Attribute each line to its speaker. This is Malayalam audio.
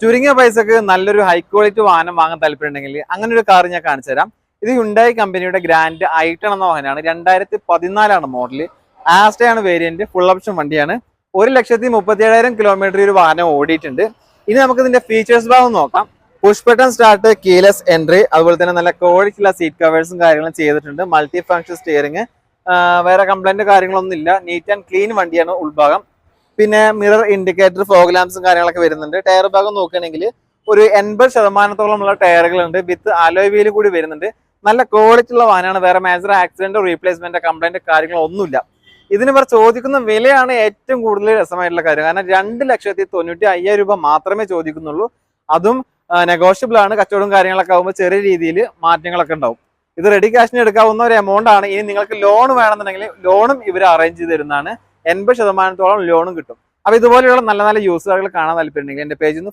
Speaker 1: ചുരുങ്ങിയ പൈസക്ക് നല്ലൊരു ഹൈ ക്വാളിറ്റി വാഹനം വാങ്ങാൻ താല്പര്യമുണ്ടെങ്കിൽ അങ്ങനെ ഒരു കാർ ഞാൻ കാണിച്ചു തരാം. ഇത് ഹ്യുണ്ടായി കമ്പനിയുടെ ഗ്രാൻഡ് ഐട്ടൺ എന്ന വാഹനമാണ്. 2014 മോഡല്. ആസ്റ്റയാണ് വേരിയന്റ്. ഫുൾ ഓപ്ഷൻ വണ്ടിയാണ്. 1,37,000 കിലോമീറ്റർ ഒരു വാഹനം ഓടിയിട്ടുണ്ട്. ഇനി നമുക്ക് ഇതിന്റെ ഫീച്ചേഴ്സ് ഭാഗം നോക്കാം. Push button start, keyless entry, അതുപോലെ തന്നെ നല്ല ക്വാളിറ്റിയുള്ള സീറ്റ് കവേഴ്സും കാര്യങ്ങളും ചെയ്തിട്ടുണ്ട്. മൾട്ടി ഫംഗ്ഷൻ സ്റ്റിയറിംഗ്, വേറെ കംപ്ലൈന്റ് കാര്യങ്ങളൊന്നും ഇല്ല. നീറ്റ് ആൻഡ് ക്ലീൻ വണ്ടിയാണ് ഉൾഭാഗം. പിന്നെ മിറർ ഇൻഡിക്കേറ്റർ, ഫോഗ് ലാംപ്സും കാര്യങ്ങളൊക്കെ വരുന്നുണ്ട്. ടയർ ഭാഗം നോക്കുകയാണെങ്കിൽ ഒരു 80% ഉള്ള ടയറുകളുണ്ട്. വിത്ത് അലോയ് വീൽ കൂടി വരുന്നുണ്ട്. നല്ല ക്വാളിറ്റി ഉള്ള വാഹനമാണ്. വേറെ മേജർ ആക്സിഡന്റോ റീപ്ലേസ്മെന്റോ കംപ്ലൈന്റ് കാര്യങ്ങളോ ഒന്നുമില്ല. ഇതിന് ഇവർ ചോദിക്കുന്ന വിലയാണ് ഏറ്റവും കൂടുതൽ രസമായിട്ടുള്ള കാര്യം. കാരണം 2,95,000 രൂപ മാത്രമേ ചോദിക്കുന്നുള്ളൂ. അതും നെഗോഷ്യബിൾ ആണ്. കച്ചവടവും കാര്യങ്ങളൊക്കെ ആകുമ്പോൾ ചെറിയ രീതിയിൽ മാറ്റങ്ങളൊക്കെ ഉണ്ടാവും. ഇത് റെഡി ക്യാഷിന് എടുക്കാവുന്ന ഒരു എമൗണ്ട് ആണ്. ഇനി നിങ്ങൾക്ക് ലോൺ വേണമെന്നുണ്ടെങ്കിൽ ലോണും ഇവർ അറേഞ്ച് ചെയ്ത് തരുന്നതാണ്. 80% ലോണും കിട്ടും. അപ്പൊ ഇതുപോലെയുള്ള നല്ല നല്ല യൂസുകൾ കാണാൻ താല്പര്യമുണ്ടെങ്കിൽ എന്റെ പേജിൽ നിന്ന്